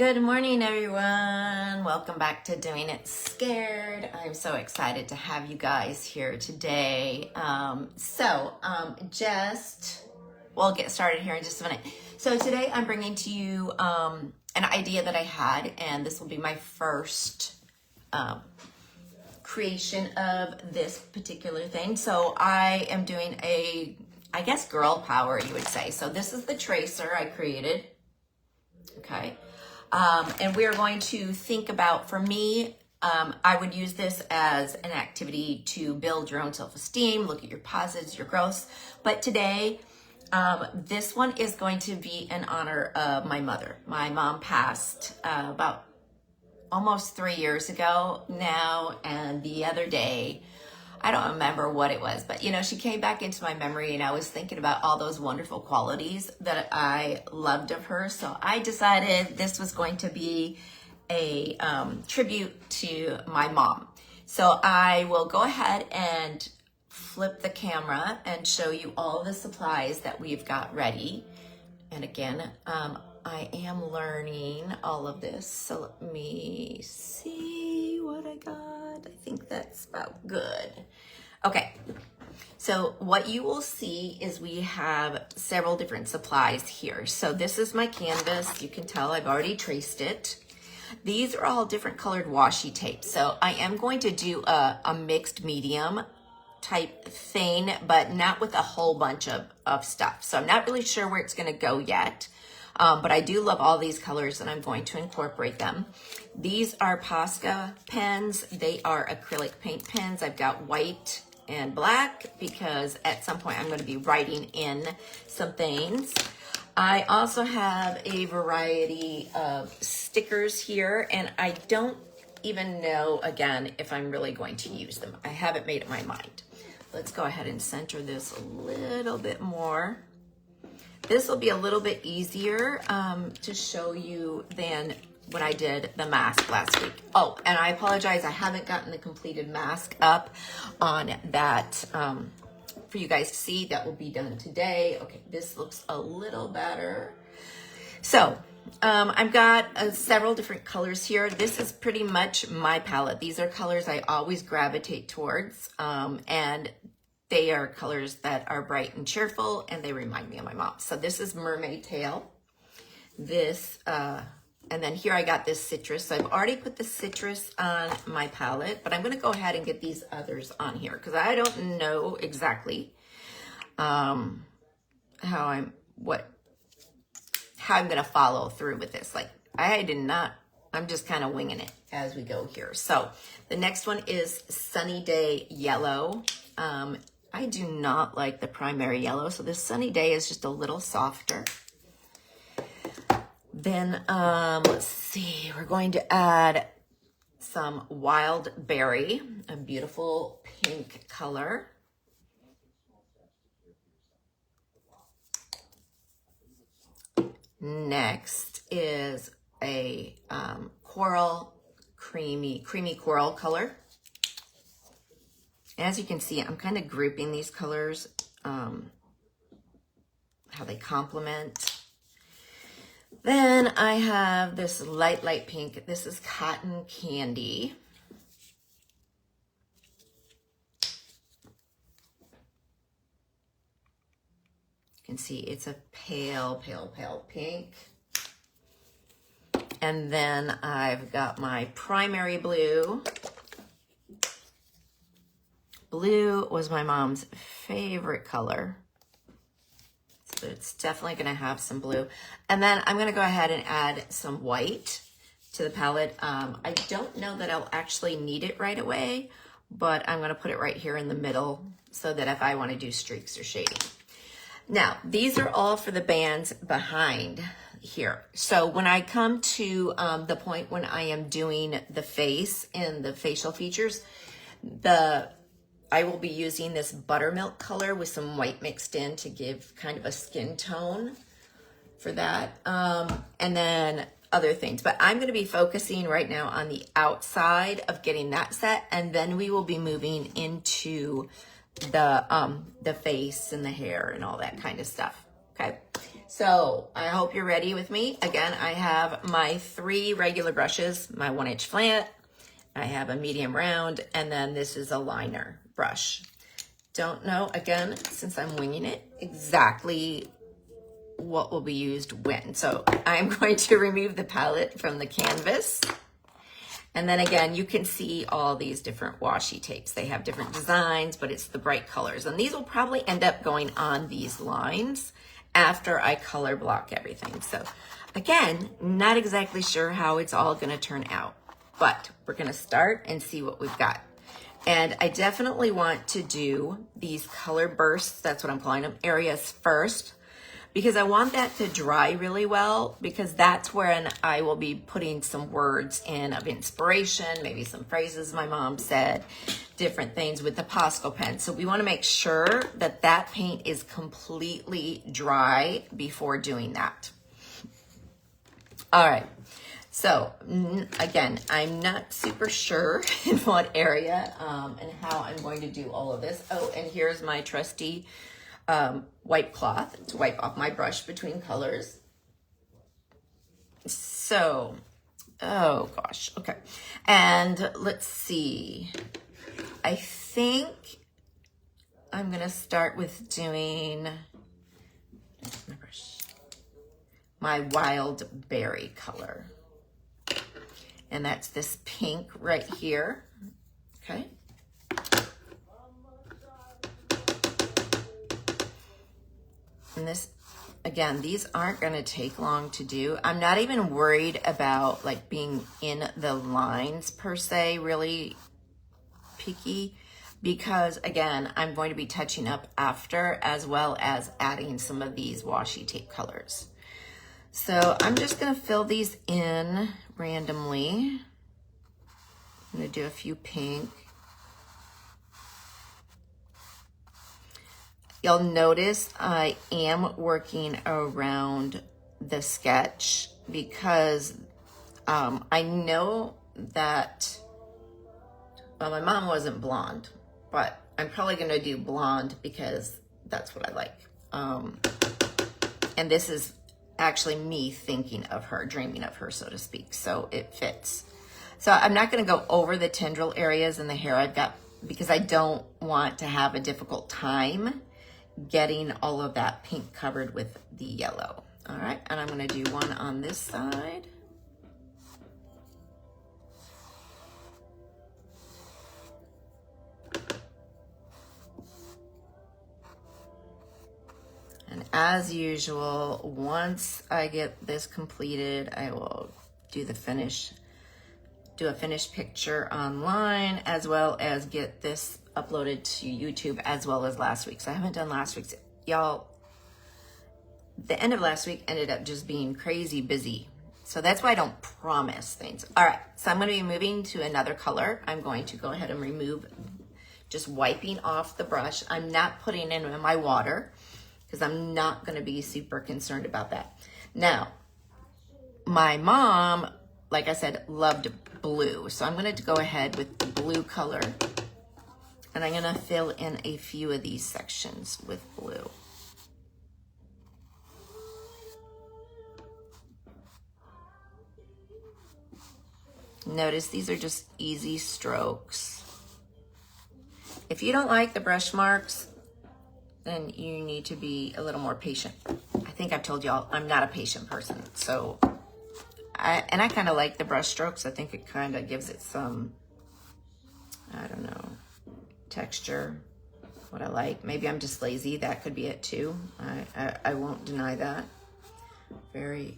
Good morning, everyone. Welcome back to Doing It Scared. I'm so excited to have you guys here today. We'll get started here in just a minute. So today I'm bringing to you an idea that I had, and this will be my first creation of this particular thing. So I am doing I guess girl power, you would say. So this is the tracer I created. Okay. And we are going to think about, for me, I would use this as an activity to build your own self-esteem, look at your positives, your growths. But today, this one is going to be in honor of my mother. My mom passed about almost 3 years ago now, and the other day, I don't remember what it was, but she came back into my memory, and I was thinking about all those wonderful qualities that I loved of her. So I decided this was going to be a tribute to my mom. So I will go ahead and flip the camera and show you all the supplies that we've got ready. And again, I am learning all of this. So let me see what I got. I think that's about good. Okay, so what you will see is we have several different supplies here. So this is my canvas. You can tell I've already traced it. These are all different colored washi tape. So I am going to do a mixed medium type thing, but not with a whole bunch of stuff. So I'm not really sure where it's gonna go yet. But I do love all these colors, and I'm going to incorporate them. These are Posca pens. They are acrylic paint pens. I've got white and black because at some point I'm going to be writing in some things. I also have a variety of stickers here, and I don't even know, again, if I'm really going to use them. I haven't made up my mind. Let's go ahead and center this a little bit more. This will be a little bit easier to show you than when I did the mask last week. Oh, and I apologize, I haven't gotten the completed mask up on that for you guys to see. That will be done today. Okay, this looks a little better. So I've got several different colors here. This is pretty much my palette. These are colors I always gravitate towards, and they are colors that are bright and cheerful, and they remind me of my mom. So this is Mermaid Tail. This, and then here I got this citrus. So I've already put the citrus on my palette, but I'm gonna go ahead and get these others on here because I don't know exactly how I'm gonna follow through with this. Like I'm just kind of winging it as we go here. So the next one is Sunny Day Yellow. I do not like the primary yellow, so this Sunny Day is just a little softer. Then, let's see, we're going to add some Wild Berry, a beautiful pink color. Next is a coral, creamy coral color. As you can see, I'm kind of grouping these colors, how they complement. Then I have this light pink. This is Cotton Candy. You can see it's a pale pink. And then I've got my primary blue. Blue was my mom's favorite color. So it's definitely gonna have some blue. And then I'm gonna go ahead and add some white to the palette. I don't know that I'll actually need it right away, but I'm gonna put it right here in the middle so that if I wanna do streaks or shading. Now, these are all for the bands behind here. So when I come to the point when I am doing the face and the facial features, I will be using this buttermilk color with some white mixed in to give kind of a skin tone for that. And then other things. But I'm going to be focusing right now on the outside of getting that set. And then we will be moving into the face and the hair and all that kind of stuff. Okay. So I hope you're ready with me. Again, I have my 3 regular brushes, my 1-inch flat, I have a medium round, and then this is a liner brush. Don't know, again, since I'm winging it, exactly what will be used when. So I'm going to remove the palette from the canvas. And then again, you can see all these different washi tapes. They have different designs, but it's the bright colors. And these will probably end up going on these lines after I color block everything. So again, not exactly sure how it's all gonna turn out, but we're gonna start and see what we've got. And I definitely want to do these color bursts, that's what I'm calling them, areas first, because I want that to dry really well, because that's when I will be putting some words in of inspiration, maybe some phrases my mom said, different things with the Posco pen. So we want to make sure that that paint is completely dry before doing that. All right. So again, I'm not super sure in what area and how I'm going to do all of this. Oh, and here's my trusty wipe cloth to wipe off my brush between colors. So, oh gosh, okay. And let's see. I think I'm gonna start with doing my brush, my wild berry color. And that's this pink right here, okay? And this, again, these aren't gonna take long to do. I'm not even worried about like being in the lines per se, really picky, because again, I'm going to be touching up after as well as adding some of these washi tape colors. So I'm just gonna fill these in randomly. I'm gonna do a few pink. You'll notice I am working around the sketch because I know that, well, my mom wasn't blonde, but I'm probably gonna do blonde because that's what I like. And this is actually me thinking of her, dreaming of her, so to speak, so it fits. So I'm not gonna go over the tendril areas in the hair I've got because I don't want to have a difficult time getting all of that pink covered with the yellow. All right, and I'm gonna do one on this side. And as usual, once I get this completed, I will do the finish, do a finished picture online, as well as get this uploaded to YouTube as well as last week's. I haven't done last week's. Y'all, the end of last week ended up just being crazy busy. So that's why I don't promise things. All right, so I'm gonna be moving to another color. I'm going to go ahead and remove, just wiping off the brush. I'm not putting in my water because I'm not gonna be super concerned about that. Now, my mom, like I said, loved blue. So I'm gonna go ahead with the blue color. And I'm gonna fill in a few of these sections with blue. Notice these are just easy strokes. If you don't like the brush marks, then you need to be a little more patient. I think I've told y'all I'm not a patient person. So, I kind of like the brush strokes. I think it kind of gives it some, I don't know, texture, what I like. Maybe I'm just lazy. That could be it too. I won't deny that. Very.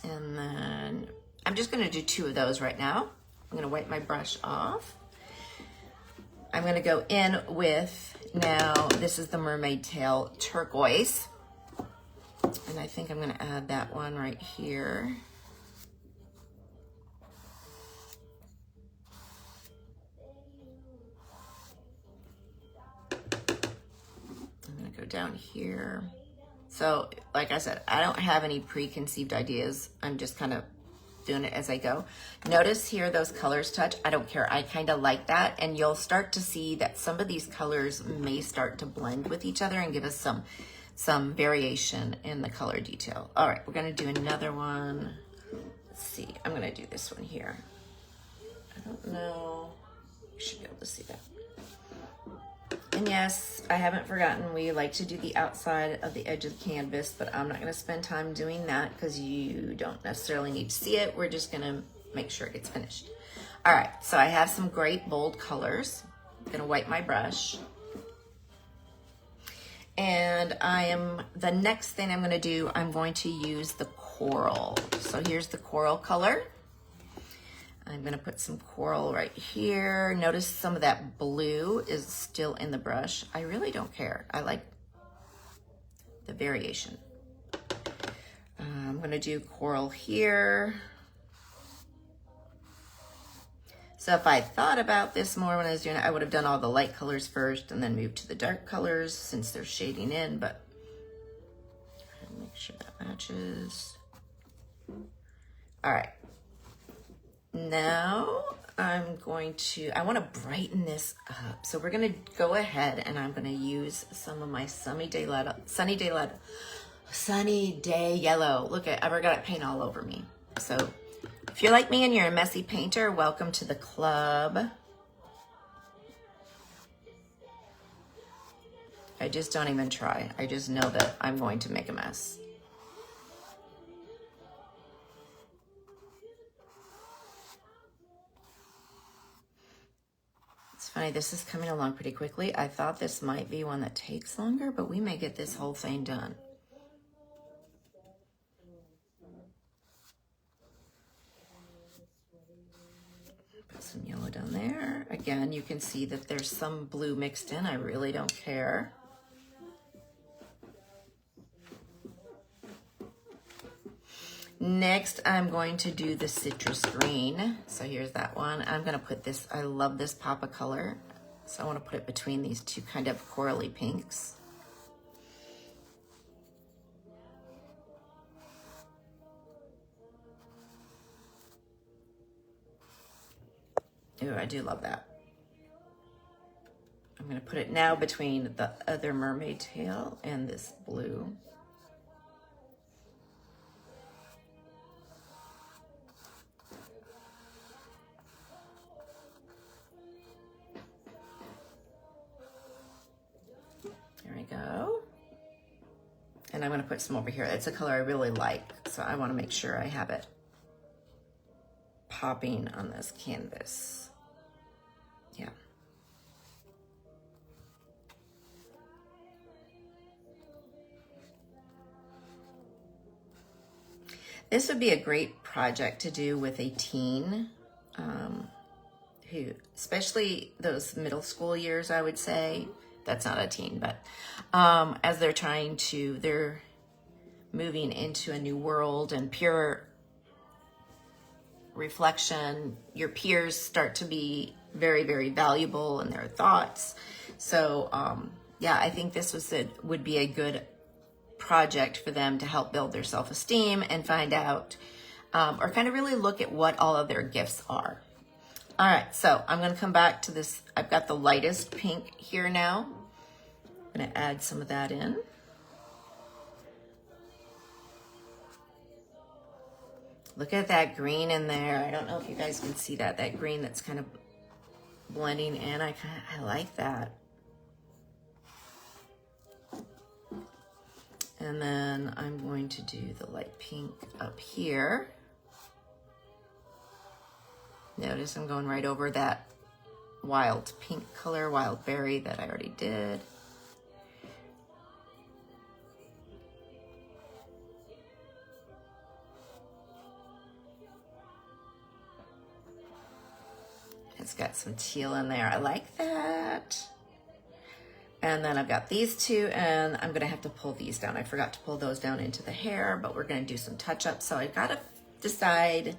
And then I'm just gonna do 2 of those right now. I'm gonna wipe my brush off. I'm gonna go in with, now this is the Mermaid Tail Turquoise. And I think I'm gonna add that one right here. I'm gonna go down here. So, like I said, I don't have any preconceived ideas. I'm just kind of doing it as I go. Notice here those colors touch. I don't care. I kind of like that. And you'll start to see that some of these colors may start to blend with each other and give us some variation in the color detail. All right, we're gonna do another one. Let's see, I'm gonna do this one here. I don't know, you should be able to see that. And yes, I haven't forgotten, we like to do the outside of the edge of the canvas, but I'm not gonna spend time doing that because you don't necessarily need to see it. We're just gonna make sure it gets finished. All right, so I have some great bold colors. I'm gonna wipe my brush. And the next thing I'm gonna do, I'm going to use the coral. So here's the coral color. I'm gonna put some coral right here. Notice some of that blue is still in the brush. I really don't care. I like the variation. I'm gonna do coral here. So if I thought about this more when I was doing it, I would have done all the light colors first and then moved to the dark colors since they're shading in, but make sure that matches. All right. Now I want to brighten this up. So we're going to go ahead and I'm going to use some of my Sunny Day Yellow. Look, I've got paint all over me. So if you're like me and you're a messy painter, welcome to the club. I just don't even try. I just know that I'm going to make a mess. It's funny, this is coming along pretty quickly. I thought this might be one that takes longer, but we may get this whole thing done. Put some yellow down there. Again, you can see that there's some blue mixed in. I really don't care. Next, I'm going to do the citrus green. So here's that one. I'm going to put this, I love this pop of color. So I want to put it between these two kind of corally pinks. Ooh, I do love that. I'm going to put it now between the other mermaid tail and this blue. There we go. And I'm going to put some over here. It's a color I really like, so I want to make sure I have it popping on this canvas. Yeah. This would be a great project to do with a teen, who, especially those middle school years, I would say. That's not a teen, but as they're moving into a new world and pure reflection, your peers start to be very, very valuable in their thoughts. So yeah, I think this would be a good project for them to help build their self-esteem and find out or kind of really look at what all of their gifts are. All right, so I'm going to come back to this. I've got the lightest pink here now. I'm going to add some of that in. Look at that green in there. I don't know if you guys can see that green that's kind of blending in. I like that. And then I'm going to do the light pink up here. Notice I'm going right over that wild pink color, wild berry that I already did. It's got some teal in there. I like that. And then I've got these two, and I'm gonna have to pull these down. I forgot to pull those down into the hair, but we're gonna do some touch-ups. So I've gotta decide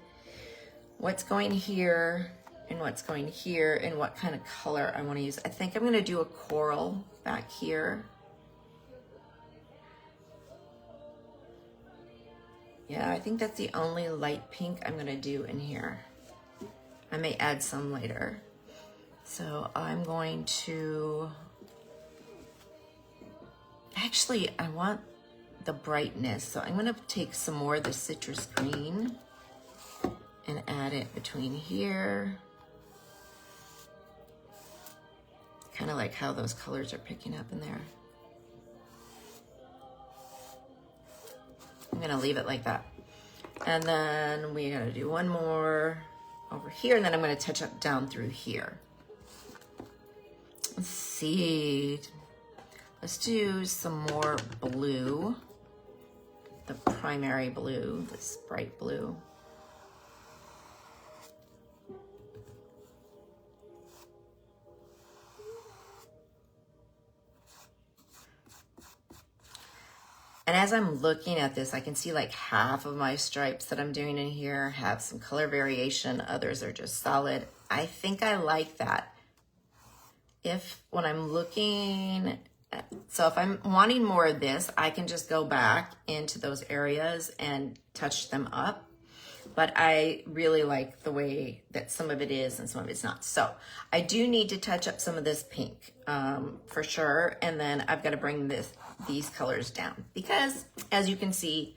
what's going here and what's going here and what kind of color I wanna use. I think I'm gonna do a coral back here. Yeah, I think that's the only light pink I'm gonna do in here. I may add some later. So I'm going to, actually, I want the brightness. So I'm gonna take some more of the citrus green and add it between here. Kind of like how those colors are picking up in there. I'm gonna leave it like that. And then we're gonna do one more over here, and then I'm gonna touch up down through here. Let's see. Let's do some more blue. The primary blue, this bright blue. And as I'm looking at this, I can see like half of my stripes that I'm doing in here have some color variation. Others are just solid. I think I like that. If when I'm looking at, so if I'm wanting more of this, I can just go back into those areas and touch them up. But I really like the way that some of it is and some of it's not. So I do need to touch up some of this pink for sure. And then I've got to bring these colors down because as you can see,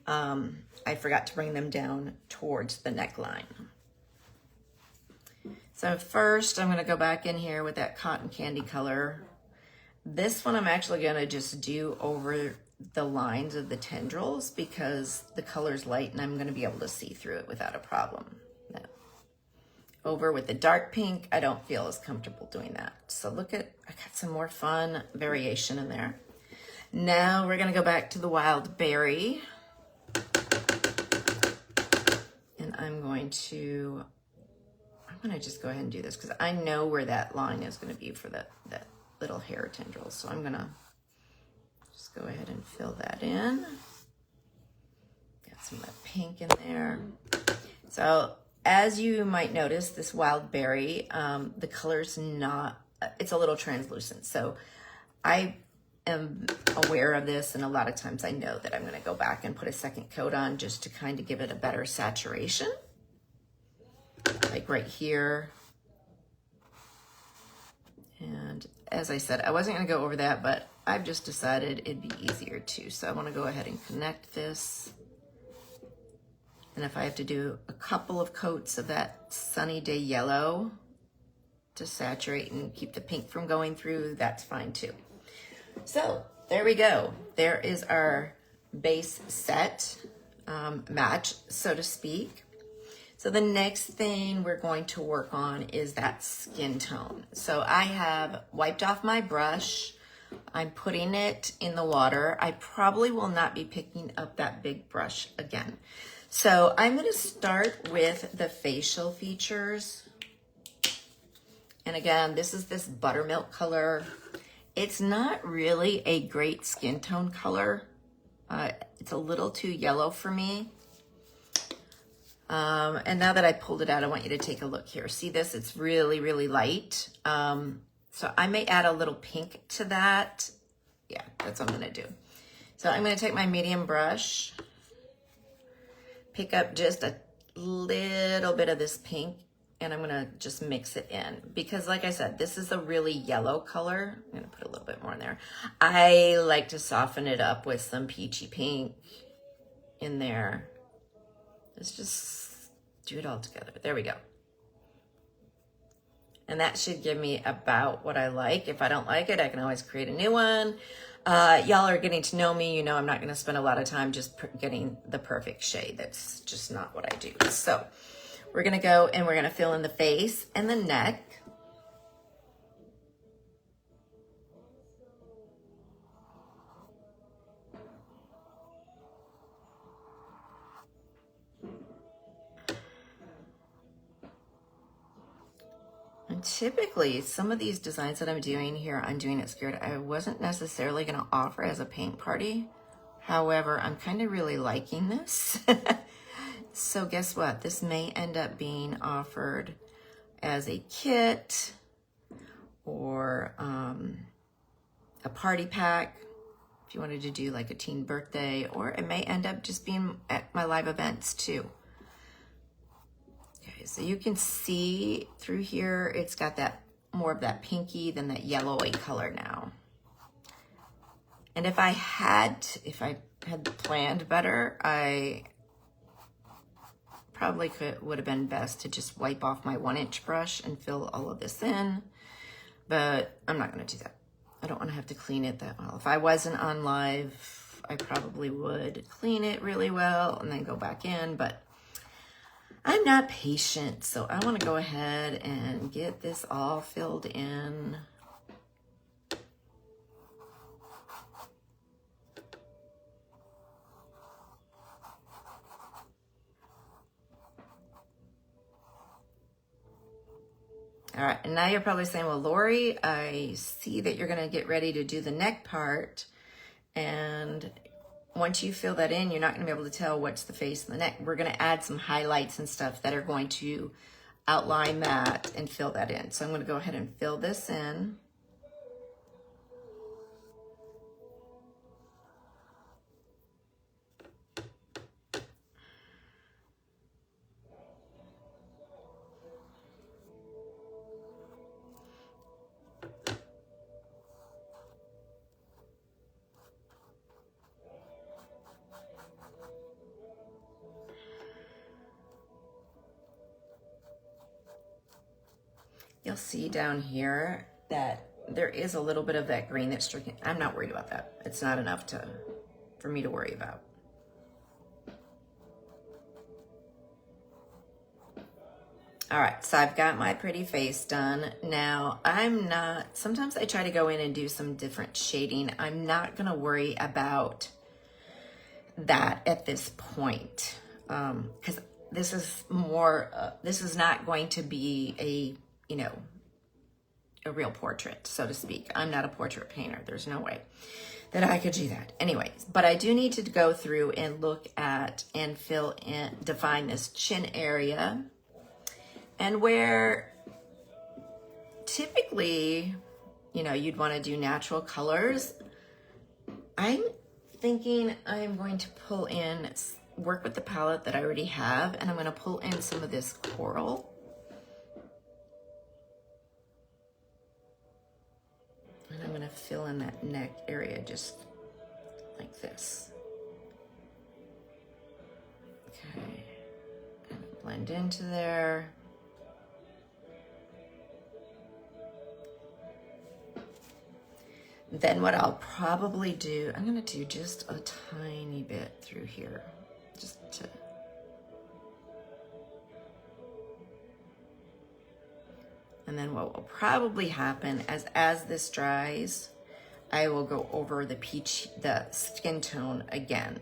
I forgot to bring them down towards the neckline. So first I'm going to go back in here with that cotton candy color. This one I'm actually going to just do over the lines of the tendrils because the color's light and I'm going to be able to see through it without a problem. No. Over with the dark pink, I don't feel as comfortable doing that. So look at, I got some more fun variation in there. Now we're going to go back to the wild berry. And I'm going to just go ahead and do this because I know where that line is going to be for that little hair tendril. So I'm going to just go ahead and fill that in. Got some of that pink in there. So as you might notice, this wild berry, the color's not, it's a little translucent. So I am aware of this, and a lot of times I know that I'm going to go back and put a second coat on just to kind of give it a better saturation. Like right here. And as I said, I wasn't going to go over that, but I've just decided it'd be easier too. So I want to go ahead and connect this. And if I have to do a couple of coats of that Sunny Day Yellow to saturate and keep the pink from going through, that's fine too. So there we go. There is our base set match, so to speak. So the next thing we're going to work on is that skin tone. So I have wiped off my brush. I'm putting it in the water. I probably will not be picking up that big brush again. So I'm going to start with the facial features. And again, this is this buttermilk color. It's not really a great skin tone color. It's a little too yellow for me. And now that I pulled it out, I want you to take a look here. See this? It's really, really light. So I may add a little pink to that. Yeah, that's what I'm going to do. So I'm going to take my medium brush, pick up just a little bit of this pink, and I'm going to just mix it in. Because like I said, this is a really yellow color. I'm going to put a little bit more in there. I like to soften it up with some peachy pink in there. Let's just do it all together. There we go. And that should give me about what I like. If I don't like it, I can always create a new one. Y'all are getting to know me. You know I'm not going to spend a lot of time just getting the perfect shade. That's just not what I do. So we're going to go and we're going to fill in the face and the neck. And typically, some of these designs that I'm doing here on Doing It Scared, I wasn't necessarily going to offer as a paint party. However, I'm kind of really liking this. So guess what? This may end up being offered as a kit or a party pack. if you wanted to do like a teen birthday, or it may end up just being at my live events too. Okay, so you can see through here, it's got that more of that pinky than that yellowy color now. And if I had planned better, I probably would have been best to just wipe off my 1-inch brush and fill all of this in, but I'm not going to do that. I don't want to have to clean it that well. If I wasn't on live, I probably would clean it really well and then go back in, but I'm not patient, so I want to go ahead and get this all filled in. All right, and now you're probably saying, well, Lori, I see that you're gonna get ready to do the neck part, and once you fill that in, you're not gonna be able to tell what's the face and the neck. We're gonna add some highlights and stuff that are going to outline that and fill that in. So I'm gonna go ahead and fill this in. You'll see down here that there is a little bit of that green that's streaking. I'm not worried about that. It's not enough for me to worry about. All right, so I've got my pretty face done. Now, sometimes I try to go in and do some different shading. I'm not gonna worry about that at this point, because this is this is not going to be a real portrait, so to speak. I'm not a portrait painter. There's no way that I could do that. Anyways, but I do need to go through and look at and fill in, define this chin area, and where typically, you'd want to do natural colors. I'm thinking I'm going to work with the palette that I already have, and I'm going to pull in some of this coral. And I'm going to fill in that neck area just like this. Okay. And blend into there. Then what I'll probably do, I'm going to do just a tiny bit through here. Just to... And then what will probably happen as this dries, I will go over the skin tone again.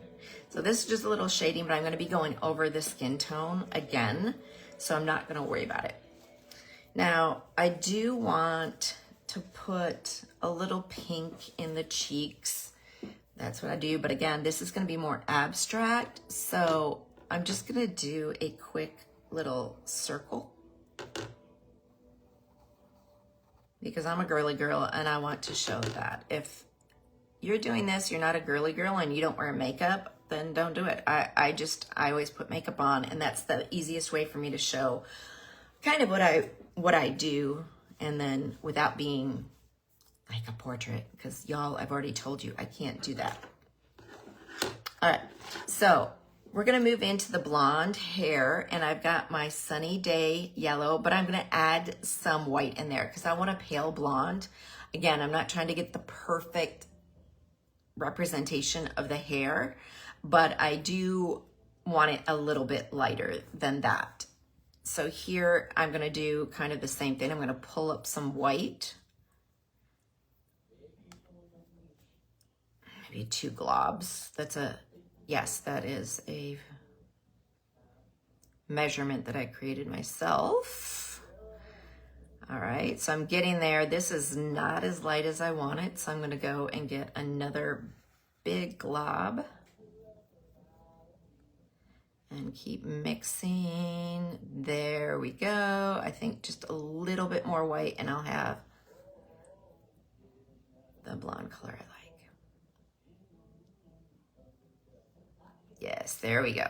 So this is just a little shading, but I'm going to be going over the skin tone again, so I'm not going to worry about it. Now, I do want to put a little pink in the cheeks. That's what I do, but again, this is going to be more abstract, so I'm just going to do a quick little circle, because I'm a girly girl and I want to show that. If you're doing this, you're not a girly girl and you don't wear makeup, then don't do it. I always put makeup on, and that's the easiest way for me to show kind of what I do, and then without being like a portrait, because y'all, I've already told you I can't do that. All right, so we're gonna move into the blonde hair, and I've got my Sunny Day yellow, but I'm gonna add some white in there because I want a pale blonde. Again, I'm not trying to get the perfect representation of the hair, but I do want it a little bit lighter than that. So here I'm gonna do kind of the same thing. I'm gonna pull up some white, maybe 2 globs. Yes, that is a measurement that I created myself. All right, so I'm getting there. This is not as light as I want it, so I'm gonna go and get another big glob and keep mixing. There we go. I think just a little bit more white and I'll have the blonde color I like. Yes, there we go.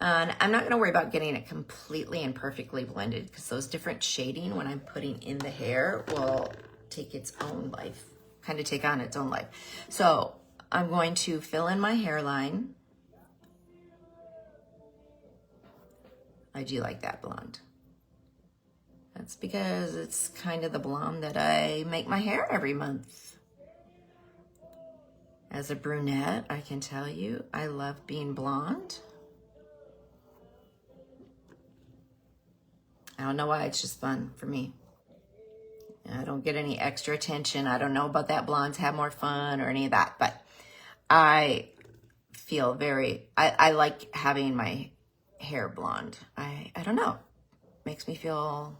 And I'm not going to worry about getting it completely and perfectly blended because those different shading when I'm putting in the hair will take its own life, kind of take on its own life. So I'm going to fill in my hairline. I do like that blonde. That's because it's kind of the blonde that I make my hair every month. As a brunette, I can tell you, I love being blonde. I don't know why, it's just fun for me. I don't get any extra attention. I don't know about that blondes have more fun or any of that, but I feel I like having my hair blonde. I don't know, makes me feel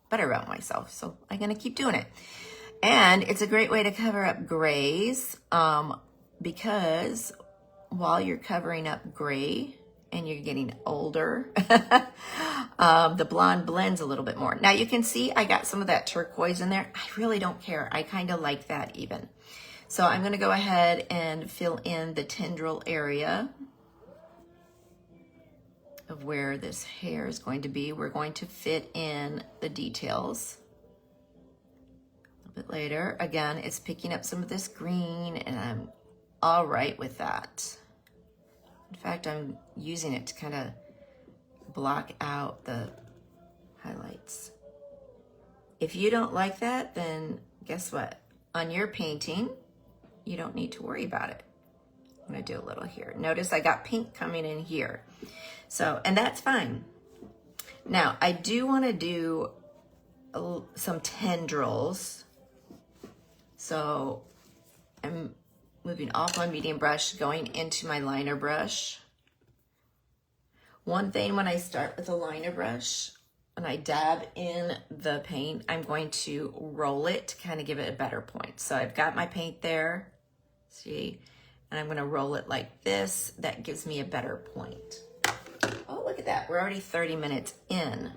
better about myself. So I'm gonna keep doing it. And it's a great way to cover up grays because while you're covering up gray and you're getting older, the blonde blends a little bit more. Now you can see I got some of that turquoise in there. I really don't care. I kind of like that even. So I'm gonna go ahead and fill in the tendril area of where this hair is going to be. We're going to fit in the details a little bit later. Again, it's picking up some of this green and I'm all right with that. In fact, I'm using it to kind of block out the highlights. If you don't like that, then guess what? On your painting, you don't need to worry about it. I'm gonna do a little here. Notice I got pink coming in here. So, and that's fine. Now, I do wanna do some tendrils. So I'm moving off my medium brush, going into my liner brush. One thing when I start with a liner brush, when I dab in the paint, I'm going to roll it to kind of give it a better point. So I've got my paint there, see, and I'm gonna roll it like this. That gives me a better point. Oh, look at that, we're already 30 minutes in.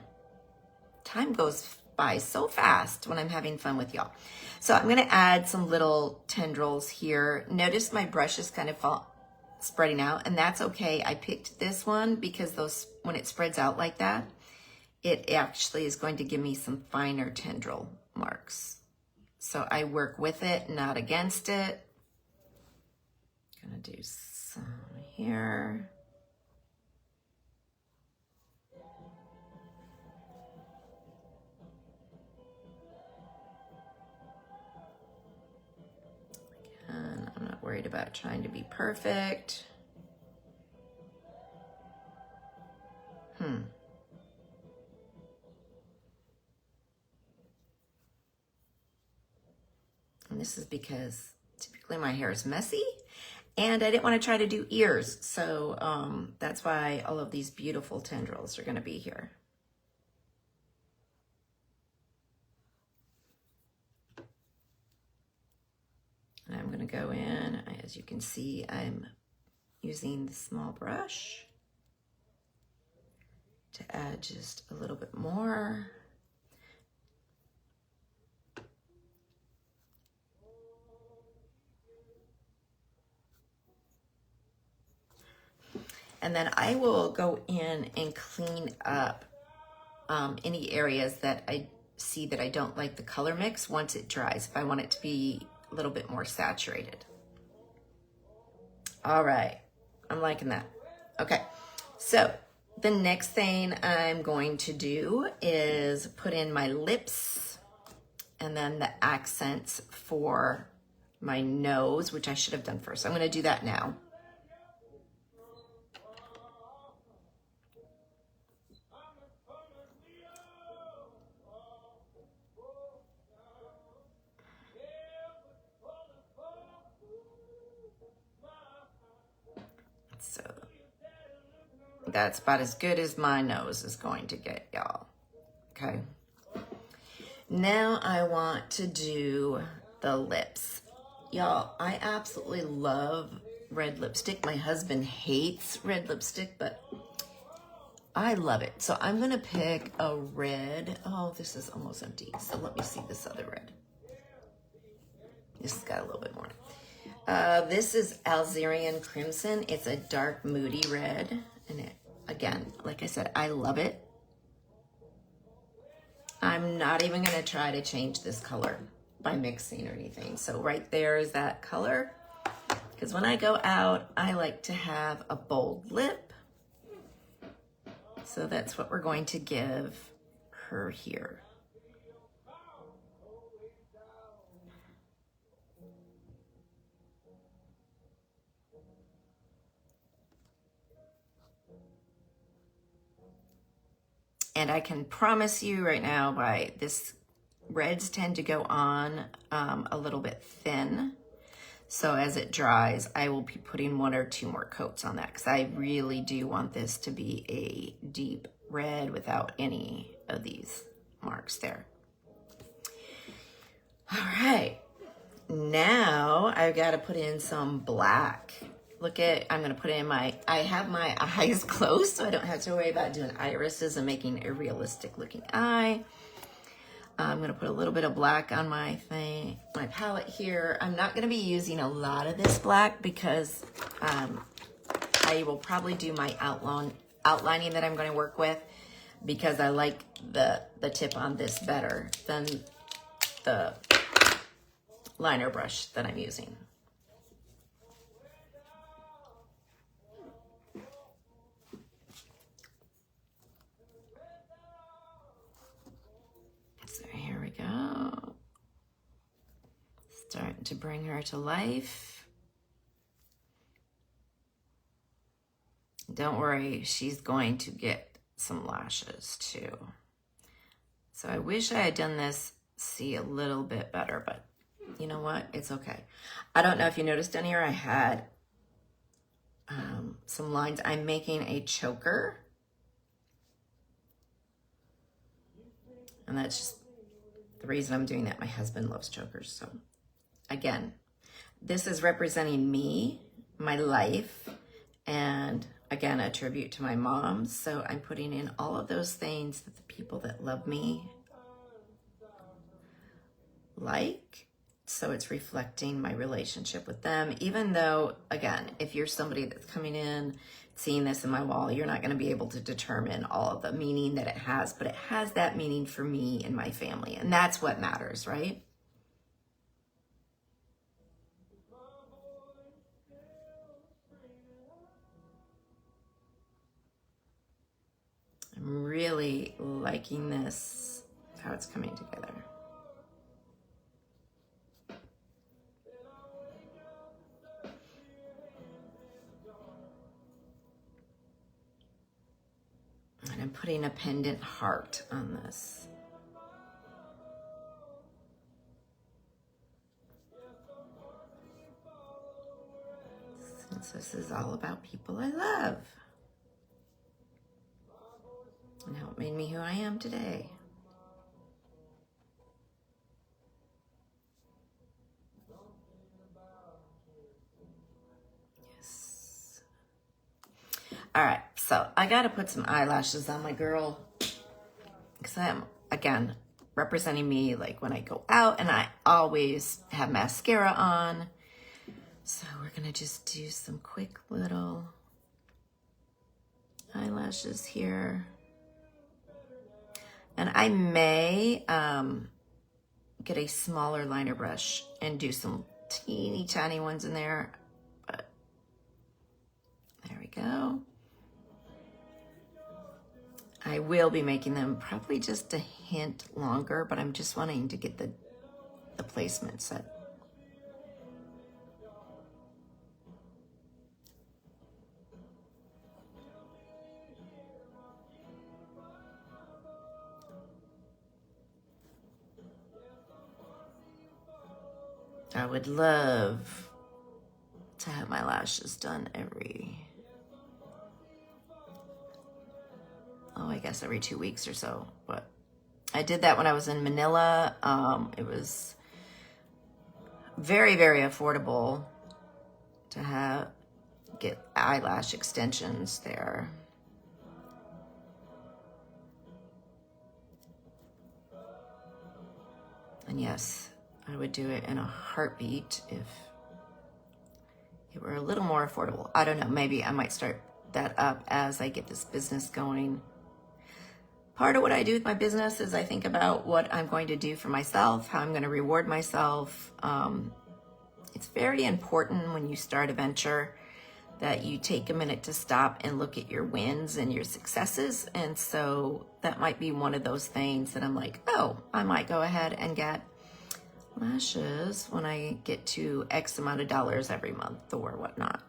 Time goes by so fast when I'm having fun with y'all. So I'm gonna add some little tendrils here. Notice my brush is kind of spreading out, and that's okay. I picked this one because when it spreads out like that, it actually is going to give me some finer tendril marks. So I work with it, not against it. Gonna do some here. And I'm not worried about trying to be perfect. And this is because typically my hair is messy and I didn't want to try to do ears. So that's why all of these beautiful tendrils are going to be here. And I'm going to go in, as you can see, I'm using the small brush to add just a little bit more. And then I will go in and clean up any areas that I see that I don't like the color mix once it dries, if I want it to be a little bit more saturated. All right, I'm liking that. Okay, so the next thing I'm going to do is put in my lips and then the accents for my nose, which I should have done first. I'm gonna do that now. So that's about as good as my nose is going to get, y'all. Okay. Now I want to do the lips. Y'all, I absolutely love red lipstick. My husband hates red lipstick, but I love it. So I'm gonna pick a red. Oh, this is almost empty. So let me see this other red. This has got a little bit more. This is Alzerian Crimson. It's a dark, moody red. And it, again, like I said, I love it. I'm not even going to try to change this color by mixing or anything. So right there is that color. Because when I go out, I like to have a bold lip. So that's what we're going to give her here. And I can promise you right now, reds tend to go on a little bit thin. So as it dries, I will be putting 1 or 2 more coats on that because I really do want this to be a deep red without any of these marks there. All right, now I've got to put in some black. I'm gonna put in I have my eyes closed so I don't have to worry about doing irises and making a realistic looking eye. I'm gonna put a little bit of black on my palette here. I'm not gonna be using a lot of this black because I will probably do my outlining that I'm gonna work with because I like the tip on this better than the liner brush that I'm using. Here we go. Starting to bring her to life. Don't worry, she's going to get some lashes too. So I wish I had done this, see, a little bit better, but you know what? It's okay. I don't know if you noticed down here, I had some lines. I'm making a choker. And that's just the reason I'm doing that. My husband loves chokers. So again, this is representing me, my life, and again, a tribute to my mom. So I'm putting in all of those things that the people that love me like. So it's reflecting my relationship with them, even though, again, if you're somebody that's coming in, seeing this in my wall, you're not going to be able to determine all of the meaning that it has, but it has that meaning for me and my family. And that's what matters, right? I'm really liking this, how it's coming together. And I'm putting a pendant heart on this. Since this is all about people I love. And how it made me who I am today. Yes. All right, so I got to put some eyelashes on my girl because I'm, again, representing me like when I go out, and I always have mascara on. So we're going to just do some quick little eyelashes here. And I may get a smaller liner brush and do some teeny tiny ones in there. But there we go. I will be making them probably just a hint longer, but I'm just wanting to get the placement set. I would love to have my lashes done every 2 weeks or so. But I did that when I was in Manila. It was very, very affordable to get eyelash extensions there. And yes, I would do it in a heartbeat if they were a little more affordable. I don't know, maybe I might start that up as I get this business going. Part of what I do with my business is I think about what I'm going to do for myself, how I'm going to reward myself. It's very important when you start a venture that you take a minute to stop and look at your wins and your successes. And so that might be one of those things that I'm like, oh, I might go ahead and get lashes when I get to X amount of dollars every month or whatnot.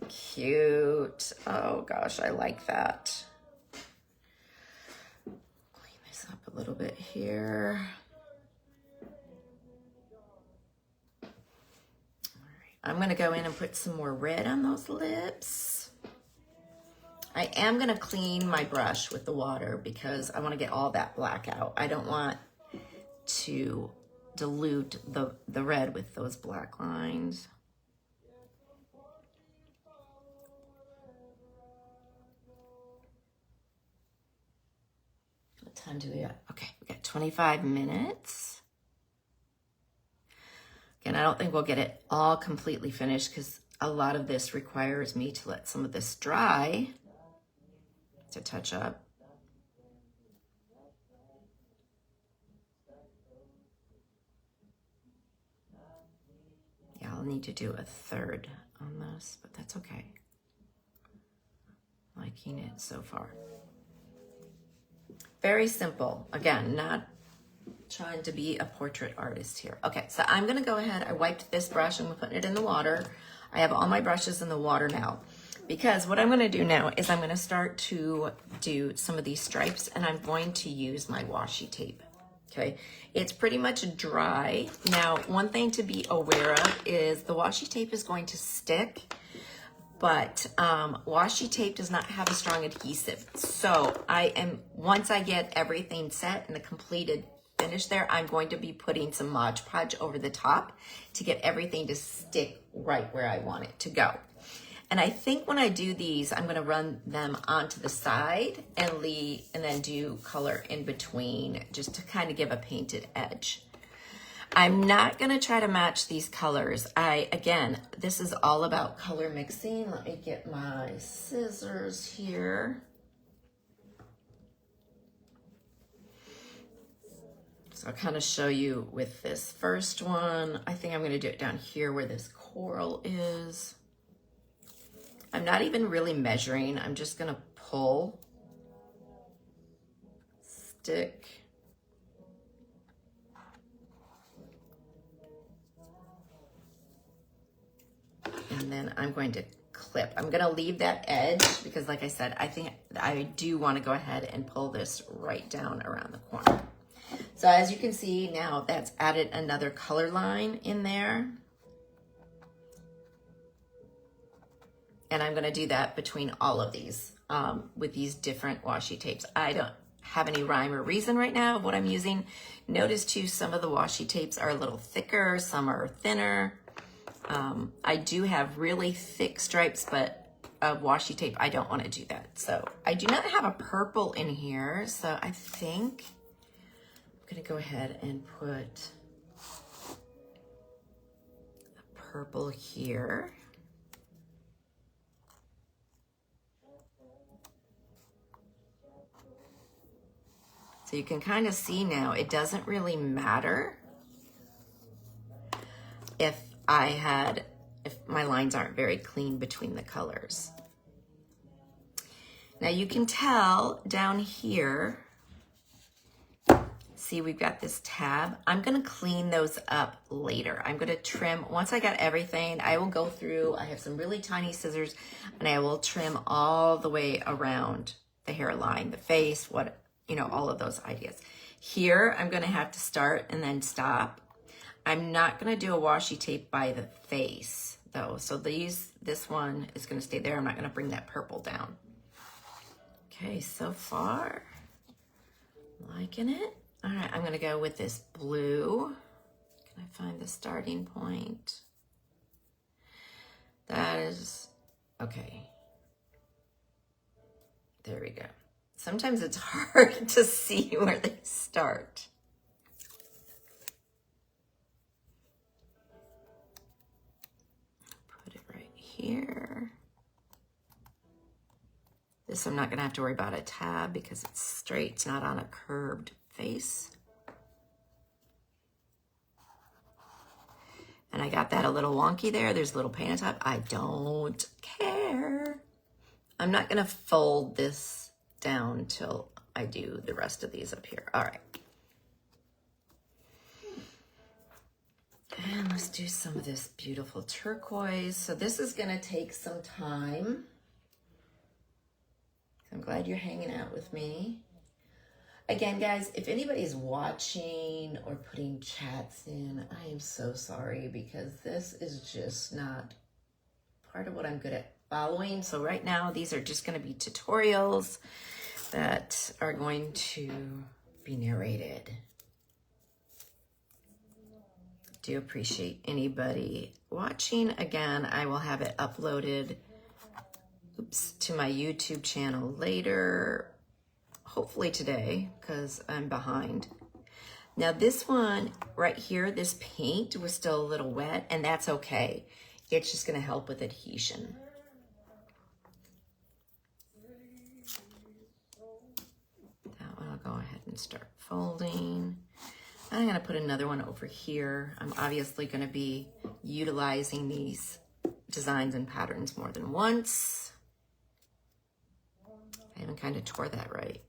Cute. Oh gosh, I like that. Clean this up a little bit here. I'm going to go in and put some more red on those lips. I am going to clean my brush with the water because I want to get all that black out. I don't want to dilute the red with those black lines. What time do we have? Okay, we got 25 minutes. And I don't think we'll get it all completely finished because a lot of this requires me to let some of this dry to touch up. Yeah, I'll need to do a third on this, but that's okay. Liking it so far. Very simple. Again, not trying to be a portrait artist here. Okay, so I'm gonna go ahead. I wiped this brush. I'm putting it in the water. I have all my brushes in the water now because what I'm gonna do now is I'm gonna start to do some of these stripes and I'm going to use my washi tape. Okay, it's pretty much dry. Now, one thing to be aware of is the washi tape is going to stick, but washi tape does not have a strong adhesive. So once I get everything set and the completed finish there, I'm going to be putting some Mod Podge over the top to get everything to stick right where I want it to go. And I think when I do these, I'm gonna run them onto the side and then do color in between just to kind of give a painted edge. I'm not gonna try to match these colors. Again, this is all about color mixing. Let me get my scissors here. So I'll kind of show you with this first one. I think I'm gonna do it down here where this coral is. I'm not even really measuring. I'm just gonna pull, stick, and then I'm going to clip. I'm gonna leave that edge because like I said, I think I do wanna go ahead and pull this right down around the corner. So as you can see now, that's added another color line in there. And I'm gonna do that between all of these with these different washi tapes. I don't have any rhyme or reason right now of what I'm using. Notice too, some of the washi tapes are a little thicker, some are thinner. I do have really thick stripes, but washi tape, I don't wanna do that. So I do not have a purple in here, so I think I'm gonna go ahead and put a purple here. So you can kind of see now, it doesn't really matter if my lines aren't very clean between the colors. Now you can tell down here, see we've got this tab. I'm gonna clean those up later. I'm gonna trim, once I got everything, I will go through, I have some really tiny scissors, and I will trim all the way around the hairline, the face, all of those ideas. Here, I'm gonna have to start and then stop. I'm not gonna do a washi tape by the face though. So this one is gonna stay there. I'm not gonna bring that purple down. Okay, so far, liking it. All right, I'm gonna go with this blue. Can I find the starting point? That is, okay. There we go. Sometimes it's hard to see where they start. here. This I'm not gonna have to worry about a tab because it's straight, it's not on a curved face. And I got that a little wonky there. There's a little paint on top. I don't care. I'm not gonna fold this down till I do the rest of these up here. All right. And let's do some of this beautiful turquoise. So this is gonna take some time. I'm glad you're hanging out with me. Again, guys, if anybody's watching or putting chats in, I am so sorry because this is just not part of what I'm good at following. So right now, these are just going to be tutorials that are going to be narrated. Do appreciate anybody watching. Again, I will have it uploaded to my YouTube channel later. Hopefully today, because I'm behind. Now this one right here, this paint was still a little wet, and that's okay. It's just gonna help with adhesion. That one I'll go ahead and start folding. I'm gonna put another one over here. I'm obviously gonna be utilizing these designs and patterns more than once. I even kind of tore that right.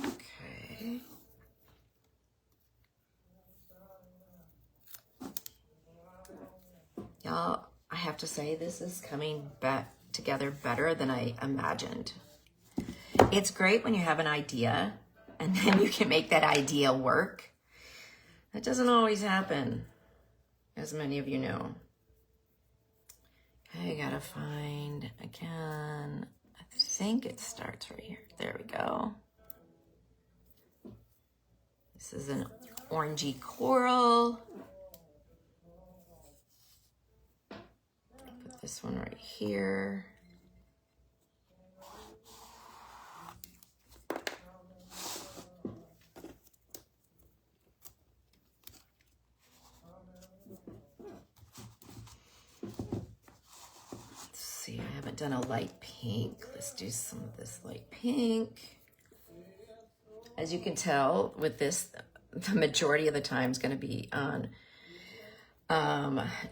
Okay. Y'all, I have to say this is coming back together better than I imagined. It's great when you have an idea and then you can make that idea work. That doesn't always happen, as many of you know. I gotta find, again, I think it starts right here. There we go. This is an orangey coral. Put this one right here. Let's see, I haven't done a light pink. Let's do some of this light pink. As you can tell with this, the majority of the time is going to be on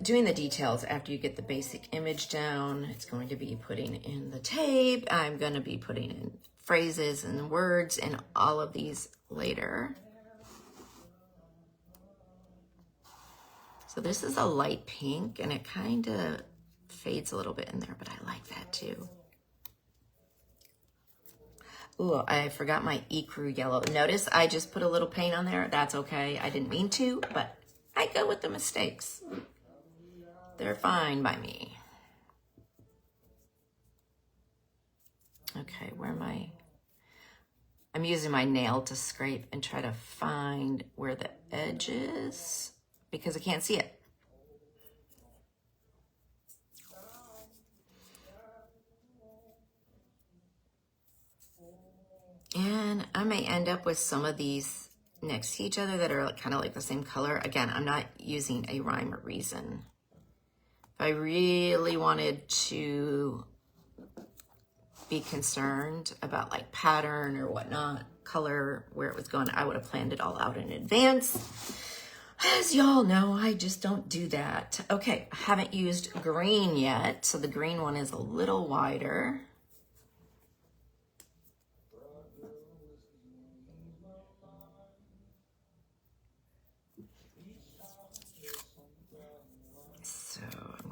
doing the details after you get the basic image down. It's going to be putting in the tape. I'm going to be putting in phrases and words and all of these later. So this is a light pink and it kind of fades a little bit in there, but I like that too. Ooh, I forgot my ecru yellow. Notice I just put a little paint on there. That's okay. I didn't mean to, but I go with the mistakes. They're fine by me. Okay, where am I? I'm using my nail to scrape and try to find where the edge is because I can't see it. And I may end up with some of these next to each other that are kind of like the same color. Again, I'm not using a rhyme or reason. If I really wanted to be concerned about like pattern or whatnot, color, where it was going, I would have planned it all out in advance. As y'all know, I just don't do that. Okay, I haven't used green yet, so the green one is a little wider.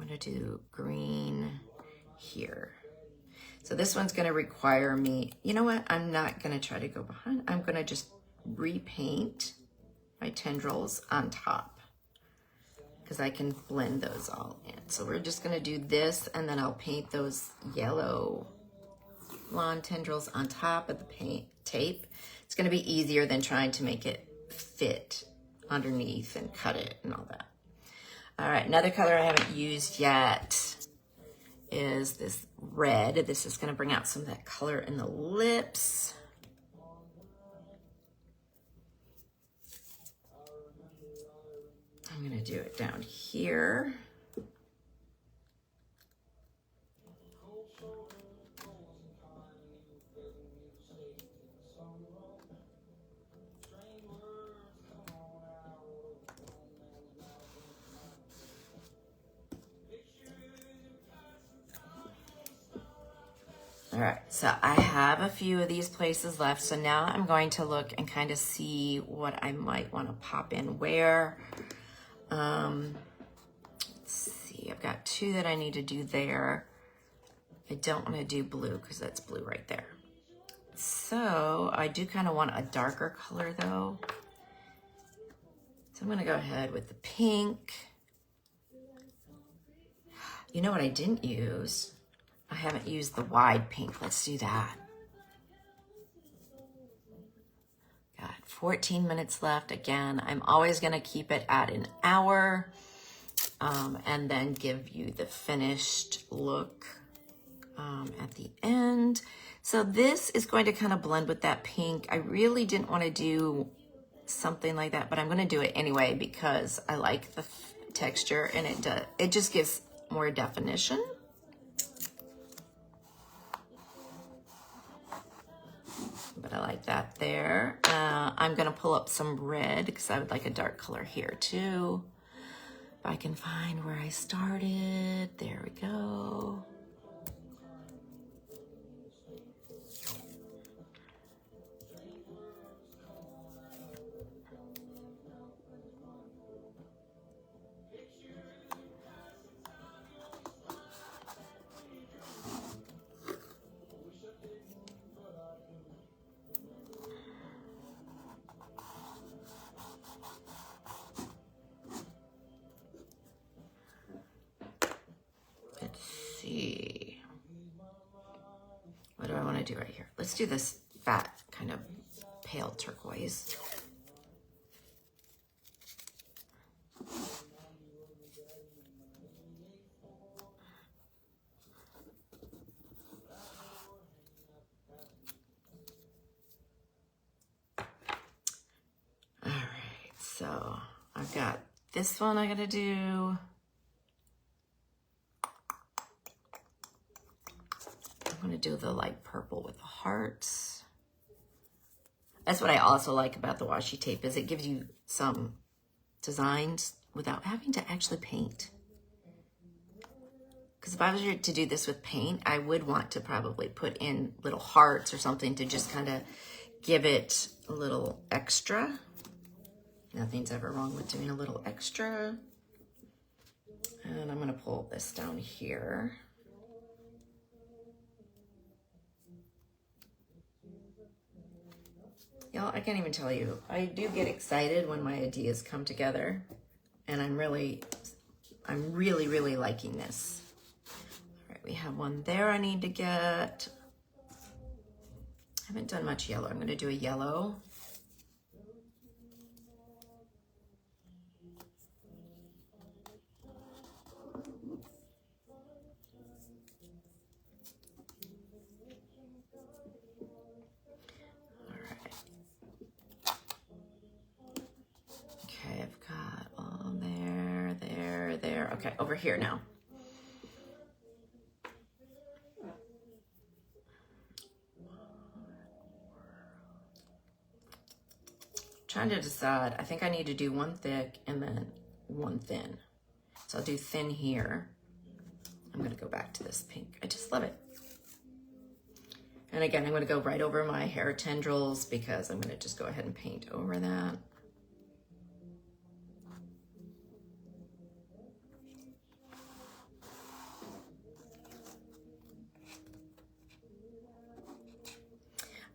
To do green here. So this one's going to require me, you know what? I'm not going to try to go behind. I'm going to just repaint my tendrils on top because I can blend those all in. So we're just going to do this and then I'll paint those yellow blonde tendrils on top of the paint tape. It's going to be easier than trying to make it fit underneath and cut it and all that. All right, another color I haven't used yet is this red. This is gonna bring out some of that color in the lips. I'm gonna do it down here. All right, so I have a few of these places left. So now I'm going to look and kind of see what I might want to pop in where. Let's see, I've got 2 that I need to do there. I don't want to do blue because that's blue right there. So I do kind of want a darker color though. So I'm going to go ahead with the pink. You know what I didn't use? I haven't used the wide pink. Let's do that. Got 14 minutes left. Again, I'm always going to keep it at an hour and then give you the finished look at the end. So this is going to kind of blend with that pink. I really didn't want to do something like that, but I'm going to do it anyway because I like the texture and it just gives more definition. But I like that there. I'm gonna pull up some red because I would like a dark color here too. If I can find where I started, there we go. Let's see. What do I want to do right here? Let's do this fat kind of pale turquoise. All right, so I've got this one I gotta do. I'm going to do the light purple with the hearts. That's what I also like about the washi tape is it gives you some designs without having to actually paint. Because if I was to do this with paint, I would want to probably put in little hearts or something to just kind of give it a little extra. Nothing's ever wrong with doing a little extra. And I'm going to pull this down here. Y'all, I can't even tell you. I do get excited when my ideas come together, and I'm really, really liking this. All right, we have one there I need to get. I haven't done much yellow. I'm going to do a yellow. Okay, over here now. Trying to decide. I think I need to do one thick and then one thin. So I'll do thin here. I'm going to go back to this pink. I just love it. And again, I'm going to go right over my hair tendrils because I'm going to just go ahead and paint over that.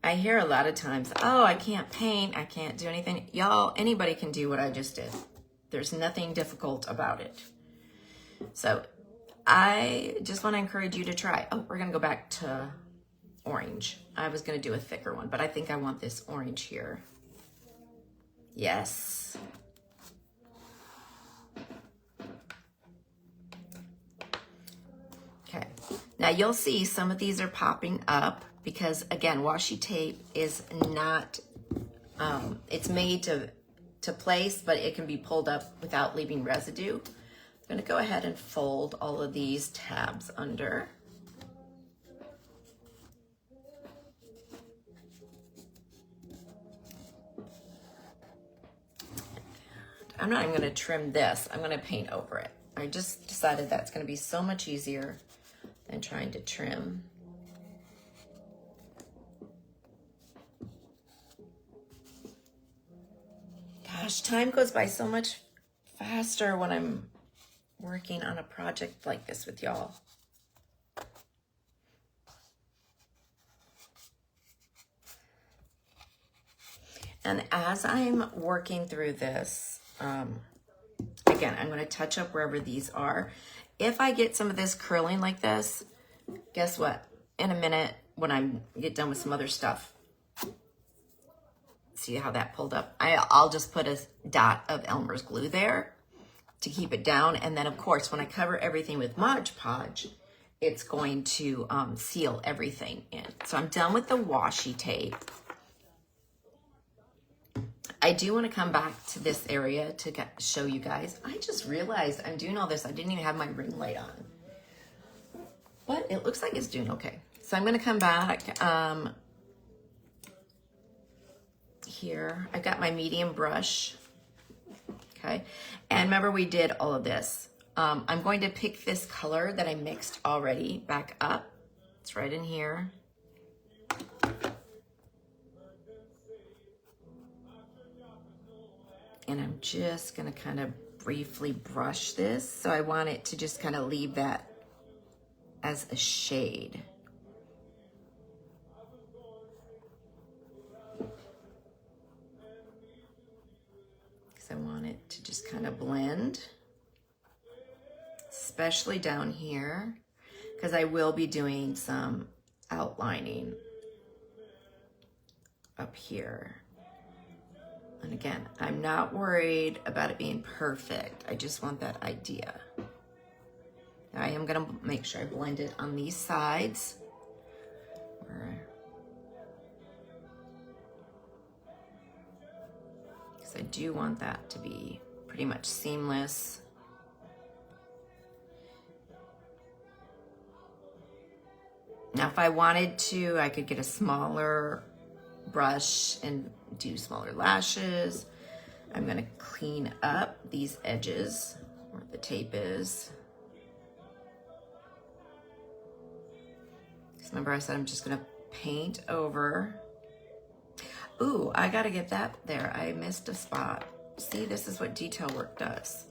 I hear a lot of times, oh, I can't paint, I can't do anything. Y'all, anybody can do what I just did. There's nothing difficult about it. So I just want to encourage you to try. Oh, we're going to go back to orange. I was going to do a thicker one, but I think I want this orange here. Yes. Okay. Now you'll see some of these are popping up. Because again, washi tape is not, it's made to place, but it can be pulled up without leaving residue. I'm gonna go ahead and fold all of these tabs under. I'm not even gonna trim this, I'm gonna paint over it. I just decided that's gonna be so much easier than trying to trim. Gosh, time goes by so much faster when I'm working on a project like this with y'all. And as I'm working through this, again, I'm going to touch up wherever these are. If I get some of this curling like this, guess what? In a minute, when I get done with some other stuff, see how that pulled up? I'll just put a dot of Elmer's glue there to keep it down. And then, of course, when I cover everything with Mod Podge, it's going to seal everything in. So I'm done with the washi tape. I do want to come back to this area to show you guys. I just realized I'm doing all this. I didn't even have my ring light on. But it looks like it's doing okay. So I'm going to come back here. I got my medium brush. Okay. And remember we did all of this. I'm going to pick this color that I mixed already back up. It's right in here. And I'm just going to kind of briefly brush this. So I want it to just kind of leave that as a shade. Because I want it to just kind of blend, especially down here, because I will be doing some outlining up here. And again, I'm not worried about it being perfect. I just want that idea. I am gonna make sure I blend it on these sides. Because I do want that to be pretty much seamless. Now, if I wanted to, I could get a smaller brush and do smaller lashes. I'm gonna clean up these edges where the tape is. Remember I said I'm just gonna paint over. Ooh, I gotta get that there. I missed a spot. See, this is what detail work does.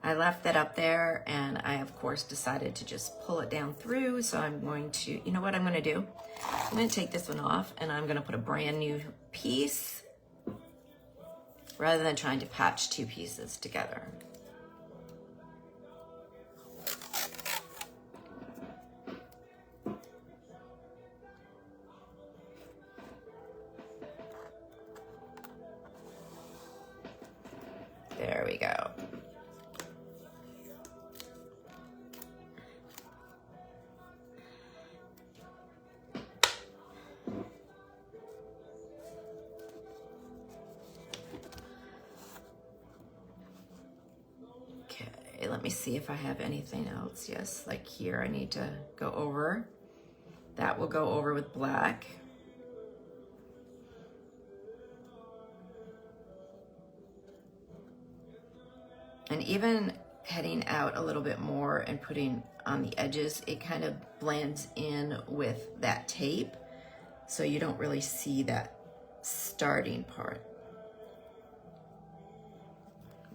I left that up there and I, of course, decided to just pull it down through. So I'm going to, you know what I'm gonna do? I'm gonna take this one off and I'm gonna put a brand new piece rather than trying to patch two pieces together. There we go. Okay, let me see if I have anything else. Yes, like here I need to go over. That will go over with black. And even heading out a little bit more and putting on the edges, it kind of blends in with that tape. So you don't really see that starting part.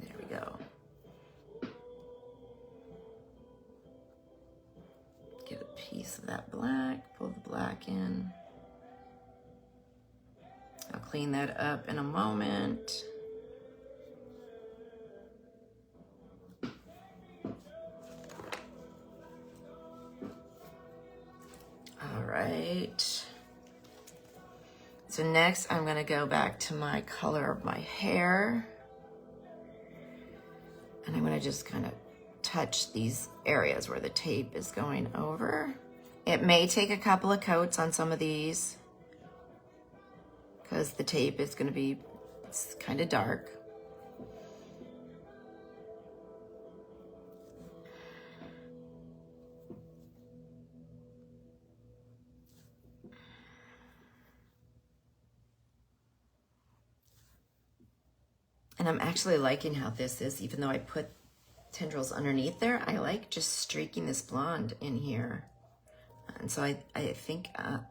There we go. Get a piece of that black, pull the black in. I'll clean that up in a moment. All right. So next I'm gonna go back to my color of my hair. And I'm gonna just kind of touch these areas where the tape is going over. It may take a couple of coats on some of these because the tape is gonna be, it's kind of dark. And I'm actually liking how this is, even though I put tendrils underneath there, I like just streaking this blonde in here. And so I think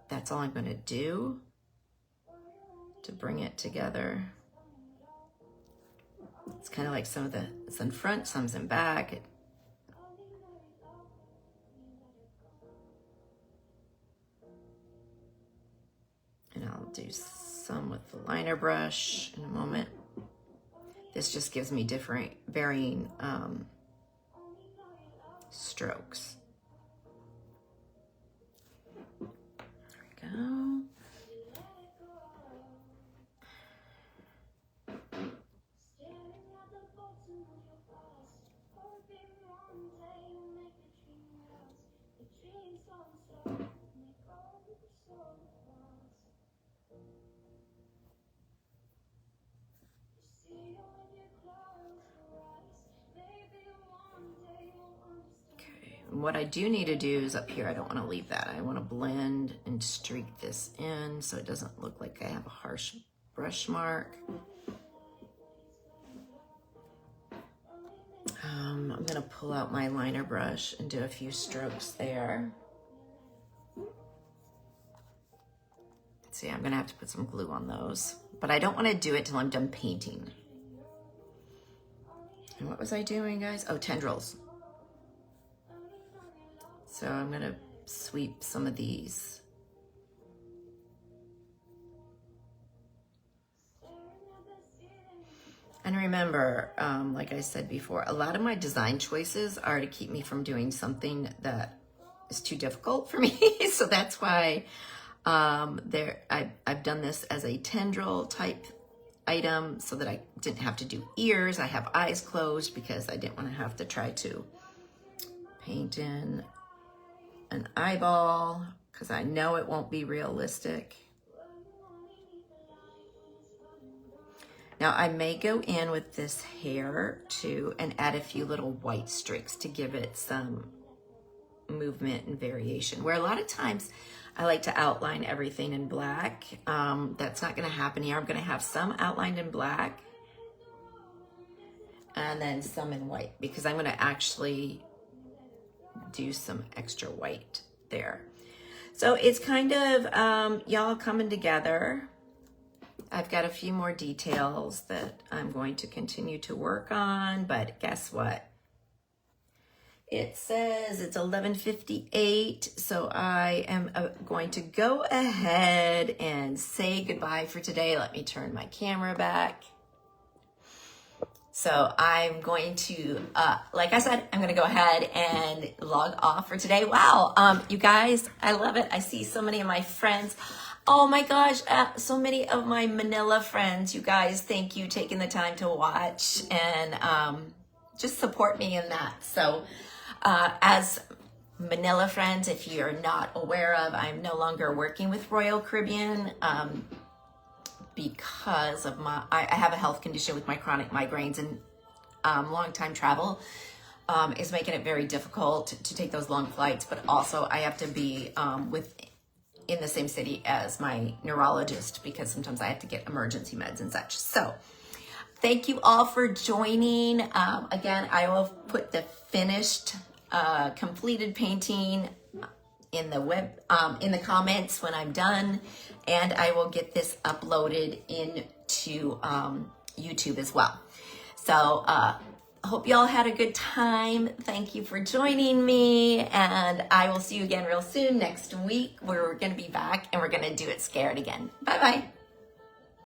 that's all I'm gonna do to bring it together. It's kind of like some of the, it's in front, some's in back. And I'll do some with the liner brush in a moment. This just gives me different, varying strokes. There we go. What I do need to do is up here, I don't want to leave that. I want to blend and streak this in so it doesn't look like I have a harsh brush mark. I'm going to pull out my liner brush and do a few strokes there. See, I'm going to have to put some glue on those, but I don't want to do it till I'm done painting. And what was I doing, guys? Oh, tendrils. So I'm going to sweep some of these. And remember, like I said before, a lot of my design choices are to keep me from doing something that is too difficult for me. So that's why I've done this as a tendril type item so that I didn't have to do ears. I have eyes closed because I didn't want to have to try to paint in an eyeball because I know it won't be realistic. Now I may go in with this hair too and add a few little white streaks to give it some movement and variation, where a lot of times I like to outline everything in black. That's not going to happen here. I'm going to have some outlined in black and then some in white because I'm going to actually do some extra white there. So it's kind of y'all coming together. I've got a few more details that I'm going to continue to work on, but guess what? It says it's 11:58, so I am going to go ahead and say goodbye for today. Let me turn my camera back. So I'm going to, like I said, I'm going to go ahead and log off for today. Wow, you guys, I love it. I see so many of my friends. Oh my gosh, so many of my Manila friends. You guys, thank you taking the time to watch and just support me in that. So as Manila friends, if you're not aware of, I'm no longer working with Royal Caribbean. Because of I have a health condition with my chronic migraines, and long time travel is making it very difficult to take those long flights, but also I have to be in the same city as my neurologist because sometimes I have to get emergency meds and such. So thank you all for joining. Again, I will put the finished completed painting in the in the comments when I'm done, and I will get this uploaded into YouTube as well. So hope y'all had a good time. Thank you for joining me, and I will see you again real soon next week where we're going to be back and we're going to do it scared again. Bye bye.